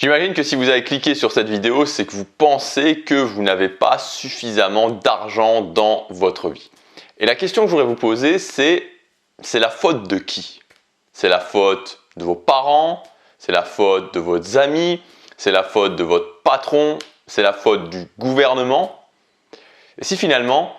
J'imagine que si vous avez cliqué sur cette vidéo, c'est que vous pensez que vous n'avez pas suffisamment d'argent dans votre vie. Et la question que je voudrais vous poser, c'est la faute de qui? C'est la faute de vos parents? C'est la faute de vos amis? C'est la faute de votre patron? C'est la faute du gouvernement? Et si finalement,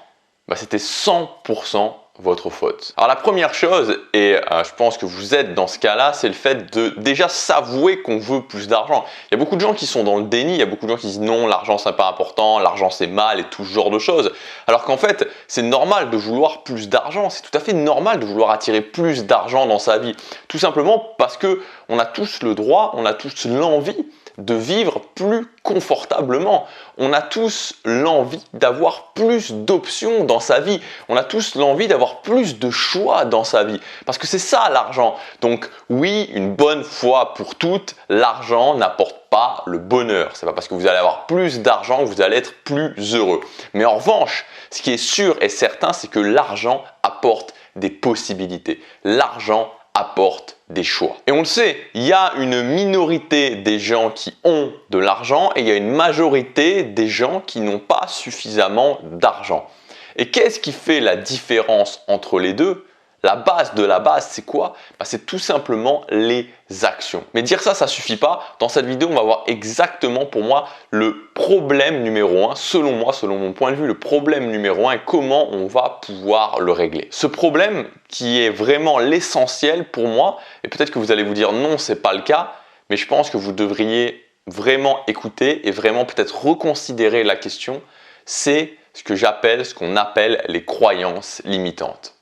c'était 100% votre faute. Alors la première chose, et je pense que vous êtes dans ce cas-là, c'est le fait de déjà s'avouer qu'on veut plus d'argent. Il y a beaucoup de gens qui sont dans le déni, il y a beaucoup de gens qui disent non, l'argent c'est pas important, l'argent c'est mal et tout ce genre de choses. Alors qu'en fait, c'est normal de vouloir plus d'argent, c'est tout à fait normal de vouloir attirer plus d'argent dans sa vie. Tout simplement parce que on a tous le droit, on a tous l'envie de vivre plus confortablement. On a tous l'envie d'avoir plus d'options dans sa vie. On a tous l'envie d'avoir plus de choix dans sa vie. Parce que c'est ça l'argent. Donc oui, une bonne fois pour toutes, l'argent n'apporte pas le bonheur. C'est pas parce que vous allez avoir plus d'argent que vous allez être plus heureux. Mais en revanche, ce qui est sûr et certain, c'est que l'argent apporte des possibilités. L'argent apporte des choix. Et on le sait, il y a une minorité des gens qui ont de l'argent et il y a une majorité des gens qui n'ont pas suffisamment d'argent. Et qu'est-ce qui fait la différence entre les deux? La base de la base, c'est quoi? C'est tout simplement les actions. Mais dire ça, ça suffit pas. Dans cette vidéo, on va voir exactement pour moi le problème numéro 1, selon moi, selon mon point de vue, le problème numéro 1 et comment on va pouvoir le régler. Ce problème qui est vraiment l'essentiel pour moi, et peut-être que vous allez vous dire non, c'est pas le cas, mais je pense que vous devriez vraiment écouter et vraiment peut-être reconsidérer la question, c'est ce qu'on appelle les croyances limitantes.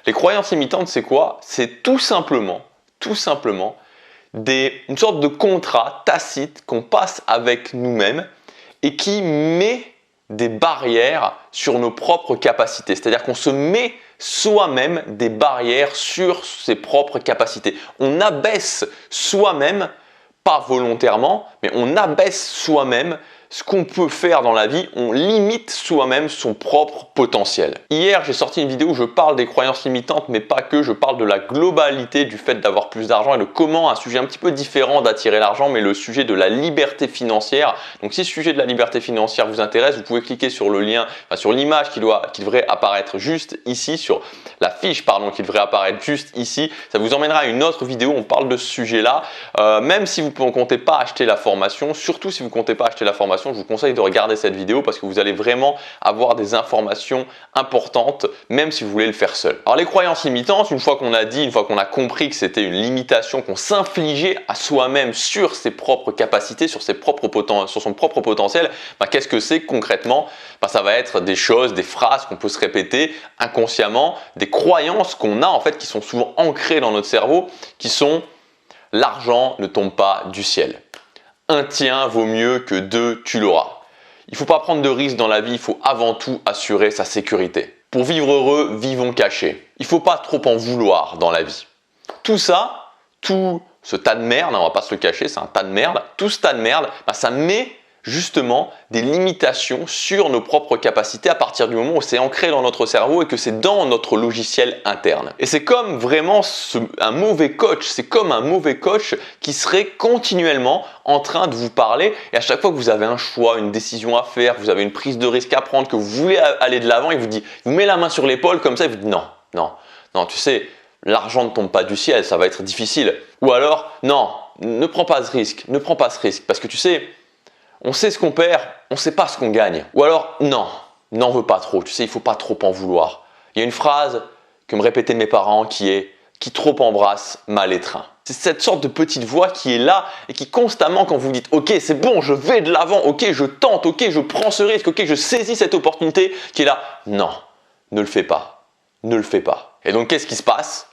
Les croyances limitantes, c'est quoi? C'est tout simplement une sorte de contrat tacite qu'on passe avec nous-mêmes et qui met des barrières sur nos propres capacités. C'est-à-dire qu'on se met soi-même des barrières sur ses propres capacités. On abaisse soi-même, pas volontairement, mais on abaisse soi-même ce qu'on peut faire dans la vie, on limite soi-même son propre potentiel. Hier, j'ai sorti une vidéo où je parle des croyances limitantes, mais pas que, je parle de la globalité du fait d'avoir plus d'argent et de comment, un sujet un petit peu différent d'attirer l'argent, mais le sujet de la liberté financière. Donc si ce sujet de la liberté financière vous intéresse, vous pouvez cliquer sur le lien, sur l'image qui devrait apparaître juste ici, sur la fiche qui devrait apparaître juste ici. Ça vous emmènera à une autre vidéo, on parle de ce sujet-là. Même si vous ne comptez pas acheter la formation, surtout si vous ne comptez pas acheter la formation, je vous conseille de regarder cette vidéo parce que vous allez vraiment avoir des informations importantes, même si vous voulez le faire seul. Alors les croyances limitantes, une fois qu'on a compris que c'était une limitation qu'on s'infligeait à soi-même sur ses propres capacités, sur son propre potentiel, qu'est-ce que c'est concrètement? Ça va être des choses, des phrases qu'on peut se répéter inconsciemment, des croyances qu'on a en fait qui sont souvent ancrées dans notre cerveau, qui sont « l'argent ne tombe pas du ciel ». Un tien vaut mieux que deux, tu l'auras. Il ne faut pas prendre de risques dans la vie, il faut avant tout assurer sa sécurité. Pour vivre heureux, vivons cachés. Il ne faut pas trop en vouloir dans la vie. Tout ça, tout ce tas de merde, on ne va pas se le cacher, c'est un tas de merde, tout ce tas de merde, ça met justement des limitations sur nos propres capacités à partir du moment où c'est ancré dans notre cerveau et que c'est dans notre logiciel interne. Et c'est comme vraiment un mauvais coach, c'est comme un mauvais coach qui serait continuellement en train de vous parler et à chaque fois que vous avez un choix, une décision à faire, vous avez une prise de risque à prendre, que vous voulez aller de l'avant, il vous met la main sur l'épaule comme ça, il vous dit non, tu sais, l'argent ne tombe pas du ciel, ça va être difficile. Ou alors, non, ne prends pas ce risque parce que tu sais, on sait ce qu'on perd, on ne sait pas ce qu'on gagne. Ou alors, non, n'en veux pas trop, tu sais, il ne faut pas trop en vouloir. Il y a une phrase que me répétaient mes parents qui est « qui trop embrasse, mal étreint ». C'est cette sorte de petite voix qui est là et qui constamment, quand vous dites « ok, c'est bon, je vais de l'avant, ok, je tente, ok, je prends ce risque, ok, je saisis cette opportunité », qui est là « non, ne le fais pas, ne le fais pas ». Et donc, qu'est-ce qui se passe?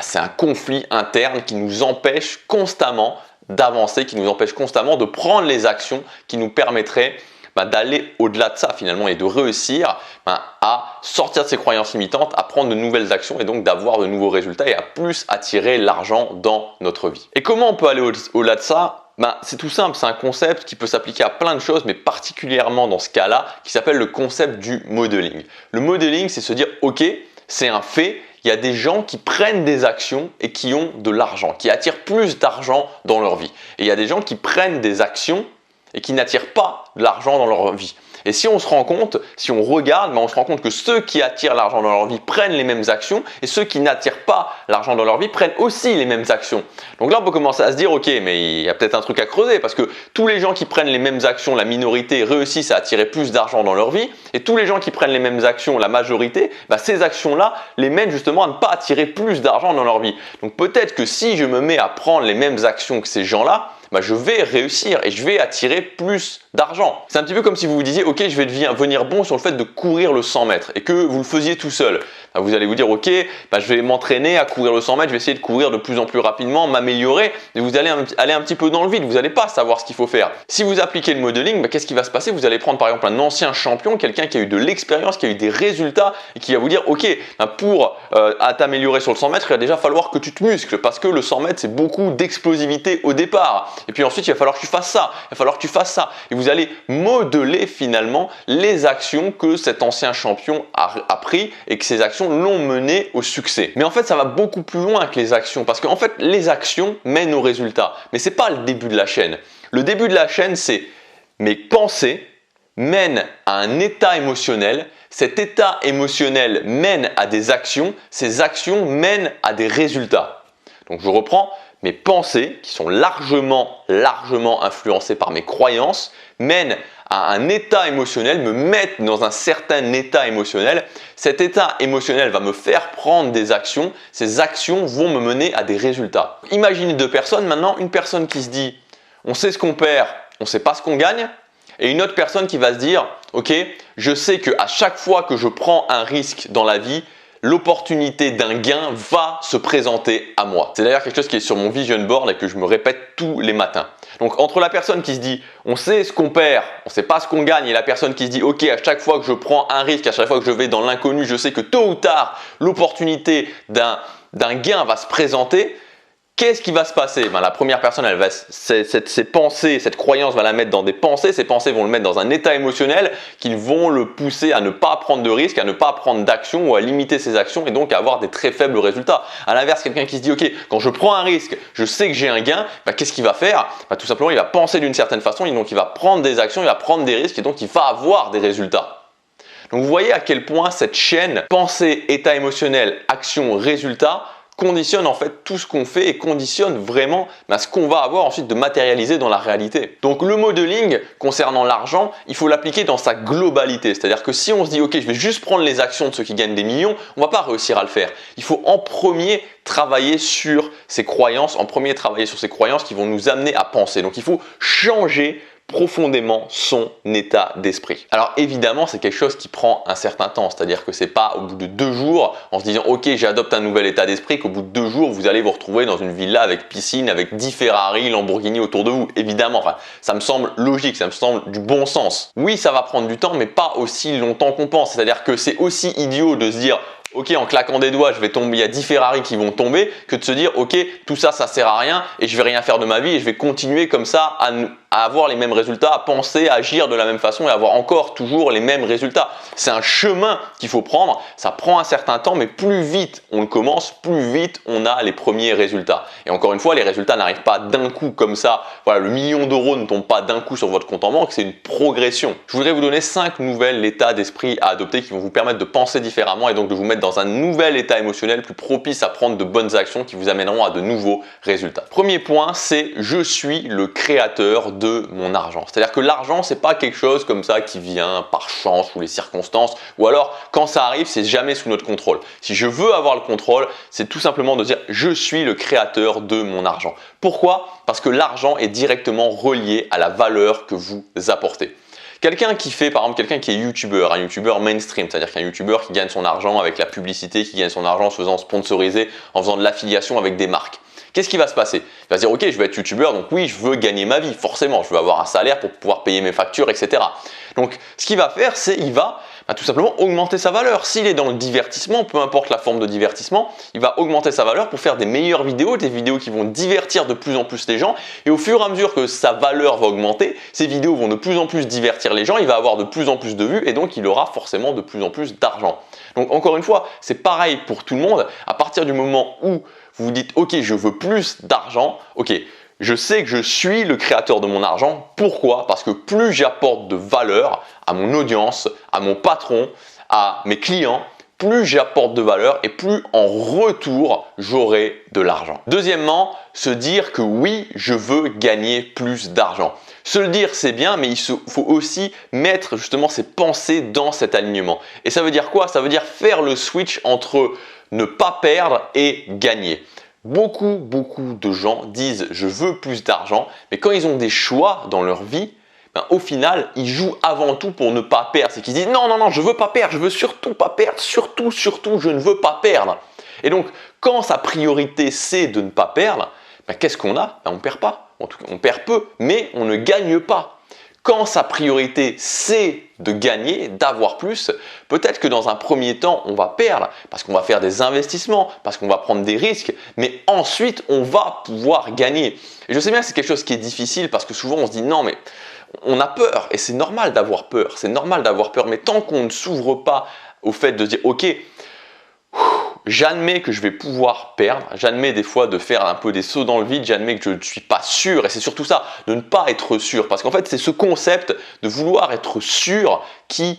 C'est un conflit interne qui nous empêche constamment d'avancer, qui nous empêche constamment de prendre les actions qui nous permettraient d'aller au-delà de ça finalement et de réussir à sortir de ces croyances limitantes, à prendre de nouvelles actions et donc d'avoir de nouveaux résultats et à plus attirer l'argent dans notre vie. Et comment on peut aller au-delà de ça? C'est tout simple, c'est un concept qui peut s'appliquer à plein de choses, mais particulièrement dans ce cas-là, qui s'appelle le concept du modeling. Le modeling, c'est se dire, ok, c'est un fait, il y a des gens qui prennent des actions et qui ont de l'argent, qui attirent plus d'argent dans leur vie. Et il y a des gens qui prennent des actions et qui n'attirent pas de l'argent dans leur vie. Et si on se rend compte, si on regarde, on se rend compte que ceux qui attirent l'argent dans leur vie prennent les mêmes actions et ceux qui n'attirent pas l'argent dans leur vie prennent aussi les mêmes actions. Donc là, on peut commencer à se dire, ok, mais il y a peut-être un truc à creuser parce que tous les gens qui prennent les mêmes actions, la minorité, réussissent à attirer plus d'argent dans leur vie et tous les gens qui prennent les mêmes actions, la majorité, ces actions-là les mènent justement à ne pas attirer plus d'argent dans leur vie. Donc peut-être que si je me mets à prendre les mêmes actions que ces gens-là, je vais réussir et je vais attirer plus d'argent. C'est un petit peu comme si vous vous disiez, ok, je vais devenir bon sur le fait de courir le 100 mètres et que vous le faisiez tout seul. Vous allez vous dire, ok, je vais m'entraîner à courir le 100 mètres, je vais essayer de courir de plus en plus rapidement, m'améliorer, et vous allez aller un petit peu dans le vide, vous n'allez pas savoir ce qu'il faut faire. Si vous appliquez le modeling, qu'est-ce qui va se passer? Vous allez prendre par exemple un ancien champion, quelqu'un qui a eu de l'expérience, qui a eu des résultats et qui va vous dire, ok, pour t'améliorer sur le 100 mètres, il va déjà falloir que tu te muscles parce que le 100 mètres, c'est beaucoup d'explosivité au départ. Et puis ensuite, il va falloir que tu fasses ça, il va falloir que tu fasses ça. Et vous allez modeler finalement les actions que cet ancien champion a pris et que ces actions l'ont mené au succès. Mais en fait, ça va beaucoup plus loin que les actions parce qu'en fait, les actions mènent au résultat. Mais ce n'est pas le début de la chaîne. Le début de la chaîne, c'est mes pensées mènent à un état émotionnel. Cet état émotionnel mène à des actions. Ces actions mènent à des résultats. Donc, je reprends. Mes pensées, qui sont largement influencées par mes croyances, mènent à un état émotionnel, me mettent dans un certain état émotionnel. Cet état émotionnel va me faire prendre des actions. Ces actions vont me mener à des résultats. Imaginez deux personnes maintenant, une personne qui se dit « on sait ce qu'on perd, on ne sait pas ce qu'on gagne » et une autre personne qui va se dire « ok, je sais qu'à chaque fois que je prends un risque dans la vie, l'opportunité d'un gain va se présenter à moi. » C'est d'ailleurs quelque chose qui est sur mon vision board et que je me répète tous les matins. Donc entre la personne qui se dit on sait ce qu'on perd, on ne sait pas ce qu'on gagne et la personne qui se dit ok, à chaque fois que je prends un risque, à chaque fois que je vais dans l'inconnu, je sais que tôt ou tard l'opportunité d'un gain va se présenter. Qu'est-ce qui va se passer? La première personne, elle va, ses pensées, cette croyance va la mettre dans des pensées. Ces pensées vont le mettre dans un état émotionnel qui vont le pousser à ne pas prendre de risques, à ne pas prendre d'action ou à limiter ses actions et donc à avoir des très faibles résultats. À l'inverse, quelqu'un qui se dit ok, quand je prends un risque, je sais que j'ai un gain, qu'est-ce qu'il va faire? Tout simplement, il va penser d'une certaine façon et donc il va prendre des actions, il va prendre des risques et donc il va avoir des résultats. Donc vous voyez à quel point cette chaîne pensée, état émotionnel, action, résultat conditionne en fait tout ce qu'on fait et conditionne vraiment ce qu'on va avoir ensuite de matérialiser dans la réalité. Donc le modeling concernant l'argent, il faut l'appliquer dans sa globalité. C'est-à-dire que si on se dit ok, je vais juste prendre les actions de ceux qui gagnent des millions, on ne va pas réussir à le faire. Il faut en premier travailler sur ses croyances, qui vont nous amener à penser. Donc il faut changer profondément son état d'esprit. Alors évidemment, c'est quelque chose qui prend un certain temps, c'est-à-dire que c'est pas au bout de 2 jours, en se disant ok, j'adopte un nouvel état d'esprit, qu'au bout de 2 jours, vous allez vous retrouver dans une villa avec piscine, avec 10 Ferrari, Lamborghini autour de vous. Évidemment, ça me semble logique, ça me semble du bon sens. Oui, ça va prendre du temps, mais pas aussi longtemps qu'on pense. C'est-à-dire que c'est aussi idiot de se dire ok, en claquant des doigts, je vais tomber, il y a 10 Ferrari qui vont tomber, que de se dire ok, tout ça, ça sert à rien et je vais rien faire de ma vie et je vais continuer comme ça à avoir les mêmes résultats, à penser, à agir de la même façon et avoir encore toujours les mêmes résultats. C'est un chemin qu'il faut prendre, ça prend un certain temps, mais plus vite on le commence, plus vite on a les premiers résultats. Et encore une fois, les résultats n'arrivent pas d'un coup comme ça. Voilà, le million d'euros ne tombe pas d'un coup sur votre compte en banque, c'est une progression. Je voudrais vous donner 5 nouvelles états d'esprit à adopter qui vont vous permettre de penser différemment et donc de vous mettre dans un nouvel état émotionnel plus propice à prendre de bonnes actions qui vous amèneront à de nouveaux résultats. Premier point, c'est je suis le créateur de mon argent. C'est-à-dire que l'argent, c'est pas quelque chose comme ça qui vient par chance ou les circonstances ou alors quand ça arrive, c'est jamais sous notre contrôle. Si je veux avoir le contrôle, c'est tout simplement de dire je suis le créateur de mon argent. Pourquoi? Parce que l'argent est directement relié à la valeur que vous apportez. Quelqu'un qui fait, par exemple, quelqu'un qui est youtubeur, un youtubeur mainstream, c'est-à-dire qu'un youtubeur qui gagne son argent avec la publicité, qui gagne son argent en se faisant sponsoriser, en faisant de l'affiliation avec des marques. Qu'est-ce qui va se passer? Il va se dire ok, je vais être youtubeur, donc oui, je veux gagner ma vie, forcément, je veux avoir un salaire pour pouvoir payer mes factures, etc. Donc ce qu'il va faire, c'est il va Tout simplement augmenter sa valeur. S'il est dans le divertissement, peu importe la forme de divertissement, il va augmenter sa valeur pour faire des meilleures vidéos, des vidéos qui vont divertir de plus en plus les gens. Et au fur et à mesure que sa valeur va augmenter, ces vidéos vont de plus en plus divertir les gens, il va avoir de plus en plus de vues et donc il aura forcément de plus en plus d'argent. Donc encore une fois, c'est pareil pour tout le monde. À partir du moment où vous vous dites « Ok, je veux plus d'argent, ok, je sais que je suis le créateur de mon argent. » Pourquoi? Parce que plus j'apporte de valeur à mon audience, à mon patron, à mes clients, plus j'apporte de valeur et plus en retour j'aurai de l'argent. Deuxièmement, se dire que oui, je veux gagner plus d'argent. Se le dire, c'est bien, mais il faut aussi mettre justement ses pensées dans cet alignement. Et ça veut dire quoi? Ça veut dire faire le switch entre ne pas perdre et gagner. Beaucoup de gens disent « je veux plus d'argent », mais quand ils ont des choix dans leur vie, au final, ils jouent avant tout pour ne pas perdre. C'est qu'ils disent « non, je veux pas perdre, je veux surtout pas perdre, surtout, je ne veux pas perdre ». Et donc, quand sa priorité c'est de ne pas perdre, qu'est-ce qu'on a? On ne perd pas. En tout cas, on perd peu, mais on ne gagne pas. Quand sa priorité c'est de gagner, d'avoir plus, peut-être que dans un premier temps, on va perdre parce qu'on va faire des investissements, parce qu'on va prendre des risques, mais ensuite, on va pouvoir gagner. Et je sais bien que c'est quelque chose qui est difficile parce que souvent, on se dit non, mais on a peur et c'est normal d'avoir peur, mais tant qu'on ne s'ouvre pas au fait de se dire ok, j'admets que je vais pouvoir perdre, j'admets des fois de faire un peu des sauts dans le vide, j'admets que je ne suis pas sûr et c'est surtout ça, de ne pas être sûr parce qu'en fait c'est ce concept de vouloir être sûr qui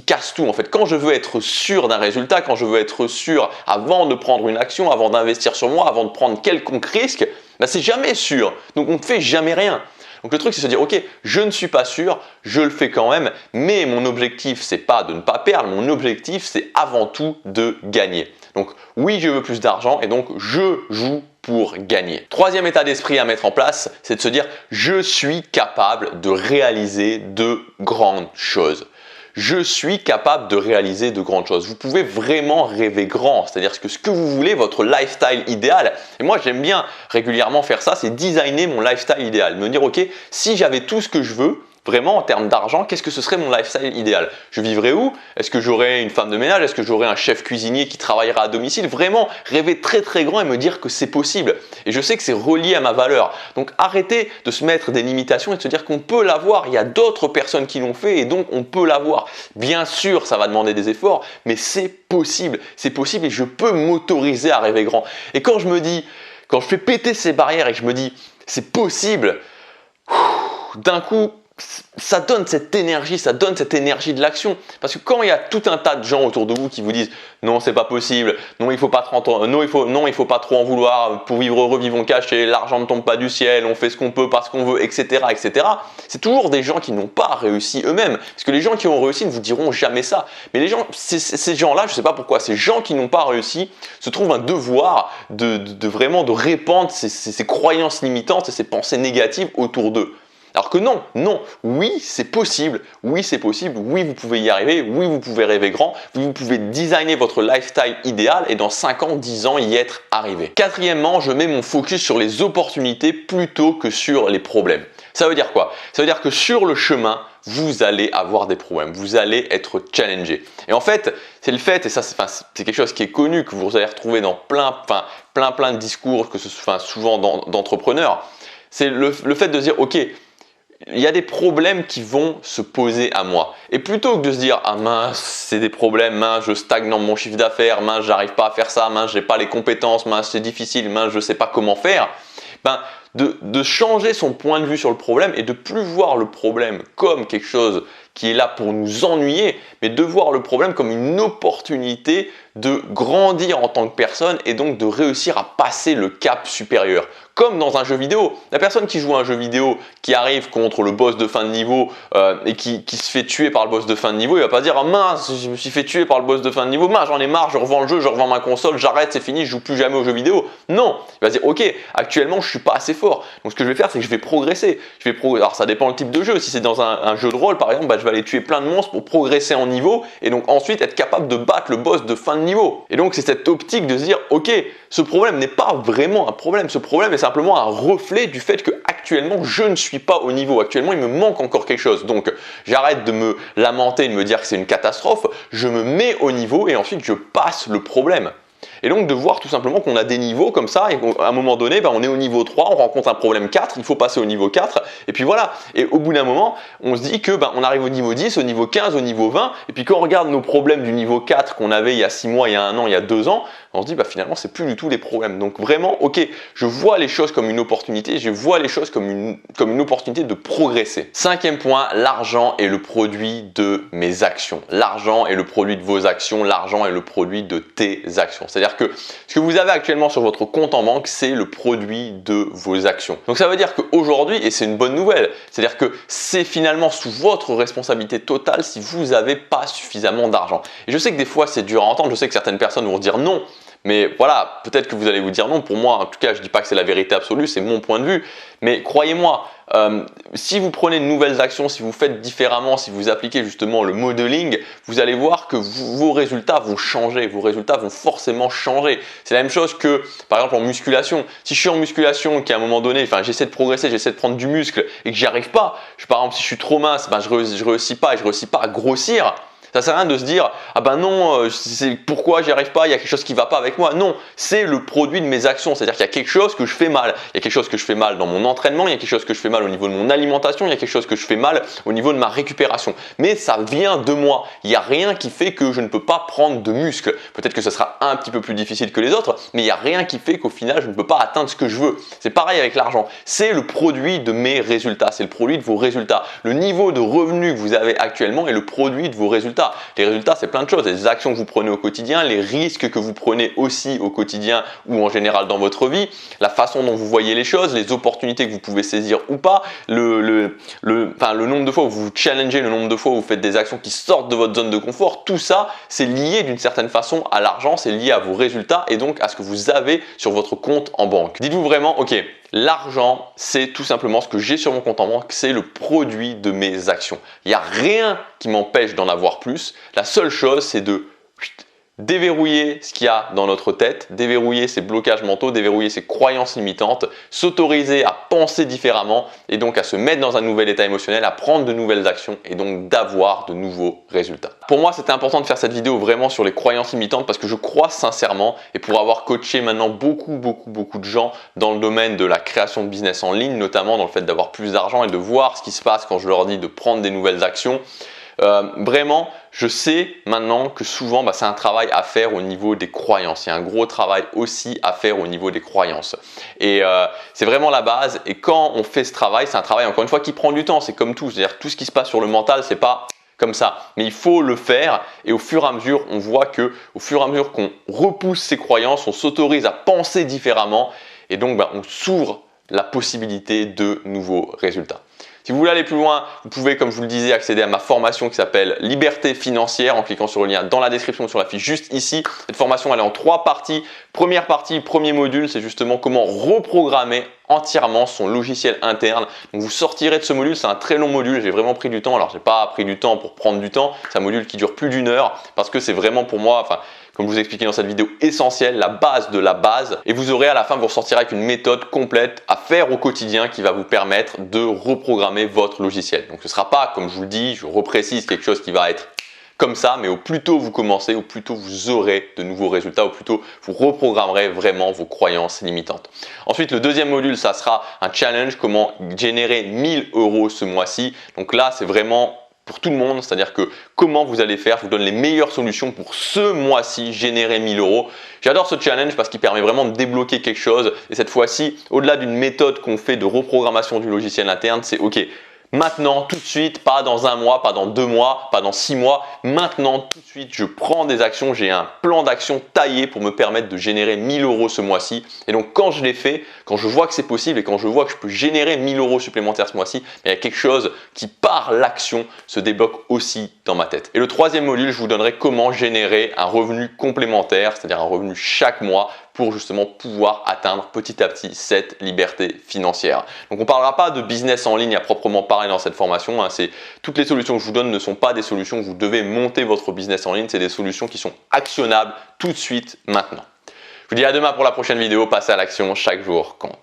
casse tout en fait. Quand je veux être sûr d'un résultat, quand je veux être sûr avant de prendre une action, avant d'investir sur moi, avant de prendre quelconque risque, c'est jamais sûr, donc on ne fait jamais rien. Donc le truc c'est se dire ok, je ne suis pas sûr, je le fais quand même, mais mon objectif c'est pas de ne pas perdre, mon objectif c'est avant tout de gagner. Donc oui, je veux plus d'argent et donc je joue pour gagner. Troisième état d'esprit à mettre en place, c'est de se dire je suis capable de réaliser de grandes choses. Je suis capable de réaliser de grandes choses. Vous pouvez vraiment rêver grand, c'est-à-dire que ce que vous voulez, votre lifestyle idéal, et moi j'aime bien régulièrement faire ça, c'est designer mon lifestyle idéal. Me dire ok, si j'avais tout ce que je veux, vraiment en termes d'argent, qu'est-ce que ce serait mon lifestyle idéal? Je vivrais où? Est-ce que j'aurais une femme de ménage? Est-ce que j'aurais un chef cuisinier qui travaillera à domicile? Vraiment rêver très grand et me dire que c'est possible. Et je sais que c'est relié à ma valeur. Donc arrêtez de se mettre des limitations et de se dire qu'on peut l'avoir. Il y a d'autres personnes qui l'ont fait et donc on peut l'avoir. Bien sûr, ça va demander des efforts, mais c'est possible. C'est possible et je peux m'autoriser à rêver grand. Et quand je fais péter ces barrières et que je me dis c'est possible, d'un coup, ça donne cette énergie de l'action. Parce que quand il y a tout un tas de gens autour de vous qui vous disent non, c'est pas possible, non, il faut pas faut pas trop en vouloir, pour vivre heureux, vivons cachés, l'argent ne tombe pas du ciel, on fait ce qu'on peut parce qu'on veut, etc. C'est toujours des gens qui n'ont pas réussi eux-mêmes. Parce que les gens qui ont réussi ne vous diront jamais ça. Mais les gens, ces gens-là, je ne sais pas pourquoi, ces gens qui n'ont pas réussi se trouvent un devoir de vraiment de répandre ces croyances limitantes et ces pensées négatives autour d'eux. Alors que non, oui c'est possible, oui vous pouvez y arriver, oui vous pouvez rêver grand, oui vous pouvez designer votre lifestyle idéal et dans 5 ans, 10 ans y être arrivé. Quatrièmement, je mets mon focus sur les opportunités plutôt que sur les problèmes. Ça veut dire quoi? Ça veut dire que sur le chemin, vous allez avoir des problèmes, vous allez être challengé. Et en fait, c'est le fait, et ça c'est quelque chose qui est connu, que vous allez retrouver dans plein de discours, que ce soit souvent d'entrepreneurs, c'est le fait de se dire ok, il y a des problèmes qui vont se poser à moi. Et plutôt que de se dire « Ah mince, c'est des problèmes, mince, je stagne dans mon chiffre d'affaires, mince, j'arrive pas à faire ça, mince, j'ai pas les compétences, mince, c'est difficile, mince, je sais pas comment faire », de changer son point de vue sur le problème et de plus voir le problème comme quelque chose qui est là pour nous ennuyer, mais de voir le problème comme une opportunité de grandir en tant que personne et donc de réussir à passer le cap supérieur. Comme dans un jeu vidéo, la personne qui joue à un jeu vidéo qui arrive contre le boss de fin de niveau et qui se fait tuer par le boss de fin de niveau, il va pas dire « Ah mince, je me suis fait tuer par le boss de fin de niveau, mince, j'en ai marre, je revends le jeu, je revends ma console, j'arrête, c'est fini, je joue plus jamais aux jeux vidéo. » Non, il va se dire « Ok, actuellement je suis pas assez fort, donc ce que je vais faire c'est que je vais progresser. Alors ça dépend le type de jeu, si c'est dans un jeu de rôle par exemple, je vais aller tuer plein de monstres pour progresser en niveau et donc ensuite être capable de battre le boss de fin de niveau. Et donc c'est cette optique de se dire ok, ce problème n'est pas vraiment un problème, ce problème est simplement un reflet du fait que actuellement je ne suis pas au niveau, actuellement il me manque encore quelque chose. Donc j'arrête de me lamenter et de me dire que c'est une catastrophe, je me mets au niveau et ensuite je passe le problème. Et donc de voir tout simplement qu'on a des niveaux comme ça et qu'à un moment donné, on est au niveau 3, on rencontre un problème 4, il faut passer au niveau 4 et puis voilà. Et au bout d'un moment, on se dit que on arrive au niveau 10, au niveau 15, au niveau 20 et puis quand on regarde nos problèmes du niveau 4 qu'on avait il y a 6 mois, il y a 1 an, il y a 2 ans, on se dit finalement c'est plus du tout des problèmes. Donc vraiment, ok, je vois les choses comme une opportunité, je vois les choses comme une opportunité de progresser. Cinquième point, l'argent est le produit de mes actions. L'argent est le produit de vos actions, l'argent est le produit de tes actions. C'est-à-dire que ce que vous avez actuellement sur votre compte en banque, c'est le produit de vos actions. Donc ça veut dire qu'aujourd'hui, et c'est une bonne nouvelle, c'est-à-dire que c'est finalement sous votre responsabilité totale si vous n'avez pas suffisamment d'argent. Et je sais que des fois c'est dur à entendre, je sais que certaines personnes vont dire non, mais voilà, peut-être que vous allez vous dire non. Pour moi, en tout cas, je ne dis pas que c'est la vérité absolue, c'est mon point de vue. Mais croyez-moi, si vous prenez de nouvelles actions, si vous faites différemment, si vous appliquez justement le modeling, vous allez voir que vos résultats vont changer. Vos résultats vont forcément changer. C'est la même chose que, par exemple, en musculation. Si je suis en musculation, qu'à un moment donné, j'essaie de progresser, j'essaie de prendre du muscle et que j'y arrive pas, par exemple, si je suis trop mince, je réussis pas à grossir. Ça sert à rien de se dire ah non, c'est pourquoi j'y arrive pas, il y a quelque chose qui va pas avec moi. Non, c'est le produit de mes actions, c'est-à-dire qu'il y a quelque chose que je fais mal. Il y a quelque chose que je fais mal dans mon entraînement, il y a quelque chose que je fais mal au niveau de mon alimentation, il y a quelque chose que je fais mal au niveau de ma récupération. Mais ça vient de moi. Il n'y a rien qui fait que je ne peux pas prendre de muscle. Peut-être que ce sera un petit peu plus difficile que les autres, mais il n'y a rien qui fait qu'au final je ne peux pas atteindre ce que je veux. C'est pareil avec l'argent. C'est le produit de mes résultats, c'est le produit de vos résultats. Le niveau de revenu que vous avez actuellement est le produit de vos résultats. Les résultats, c'est plein de choses, les actions que vous prenez au quotidien, les risques que vous prenez aussi au quotidien ou en général dans votre vie, la façon dont vous voyez les choses, les opportunités que vous pouvez saisir ou pas, le nombre de fois où vous vous challengez, le nombre de fois où vous faites des actions qui sortent de votre zone de confort, tout ça, c'est lié d'une certaine façon à l'argent, c'est lié à vos résultats et donc à ce que vous avez sur votre compte en banque. Dites-vous vraiment, ok, l'argent, c'est tout simplement ce que j'ai sur mon compte en banque, c'est le produit de mes actions. Il n'y a rien qui m'empêche d'en avoir plus. La seule chose, c'est de déverrouiller ce qu'il y a dans notre tête, déverrouiller ces blocages mentaux, déverrouiller ces croyances limitantes, s'autoriser à penser différemment et donc à se mettre dans un nouvel état émotionnel, à prendre de nouvelles actions et donc d'avoir de nouveaux résultats. Pour moi, c'était important de faire cette vidéo vraiment sur les croyances limitantes parce que je crois sincèrement et pour avoir coaché maintenant beaucoup de gens dans le domaine de la création de business en ligne, notamment dans le fait d'avoir plus d'argent et de voir ce qui se passe quand je leur dis de prendre des nouvelles actions. Vraiment, je sais maintenant que souvent, c'est un travail à faire au niveau des croyances. Il y a un gros travail aussi à faire au niveau des croyances. Et c'est vraiment la base. Et quand on fait ce travail, c'est un travail, encore une fois, qui prend du temps. C'est comme tout. C'est-à-dire tout ce qui se passe sur le mental, c'est pas comme ça. Mais il faut le faire. Et au fur et à mesure, on voit que au fur et à mesure qu'on repousse ses croyances, on s'autorise à penser différemment. Et donc, on s'ouvre la possibilité de nouveaux résultats. Si vous voulez aller plus loin, vous pouvez, comme je vous le disais, accéder à ma formation qui s'appelle Liberté financière en cliquant sur le lien dans la description, sur la fiche juste ici. Cette formation, elle est en 3 parties. Première partie, premier module, c'est justement comment reprogrammer entièrement son logiciel interne. Donc vous sortirez de ce module, c'est un très long module, j'ai vraiment pris du temps. Alors j'ai pas pris du temps pour prendre du temps, c'est un module qui dure plus d'1 heure parce que c'est vraiment pour moi, comme je vous ai expliqué dans cette vidéo, essentiel, la base de la base. Et vous aurez à la fin, vous ressortirez avec une méthode complète à faire au quotidien qui va vous permettre de reprogrammer votre logiciel. Donc ce ne sera pas, comme je vous le dis, je reprécise quelque chose qui va être comme ça, mais au plus tôt vous commencez, au plus tôt vous aurez de nouveaux résultats, au plus tôt vous reprogrammerez vraiment vos croyances limitantes. Ensuite, le deuxième module, ça sera un challenge, comment générer 1000 € ce mois-ci. Donc là, c'est vraiment pour tout le monde, c'est-à-dire que comment vous allez faire, je vous donne les meilleures solutions pour ce mois-ci, générer 1000 €. J'adore ce challenge parce qu'il permet vraiment de débloquer quelque chose et cette fois-ci, au-delà d'une méthode qu'on fait de reprogrammation du logiciel interne, c'est ok. Maintenant, tout de suite, pas dans 1 mois, pas dans 2 mois, pas dans 6 mois. Maintenant, tout de suite, je prends des actions. J'ai un plan d'action taillé pour me permettre de générer 1000 € ce mois-ci. Et donc, quand je l'ai fait, quand je vois que c'est possible et quand je vois que je peux générer 1000 € supplémentaires ce mois-ci, il y a quelque chose qui, par l'action, se débloque aussi dans ma tête. Et le troisième module, je vous donnerai comment générer un revenu complémentaire, c'est-à-dire un revenu chaque mois pour justement pouvoir atteindre petit à petit cette liberté financière. Donc on ne parlera pas de business en ligne à proprement parler dans cette formation, hein. Toutes les solutions que je vous donne ne sont pas des solutions que vous devez monter votre business en ligne, c'est des solutions qui sont actionnables tout de suite maintenant. Je vous dis à demain pour la prochaine vidéo, passez à l'action, chaque jour compte.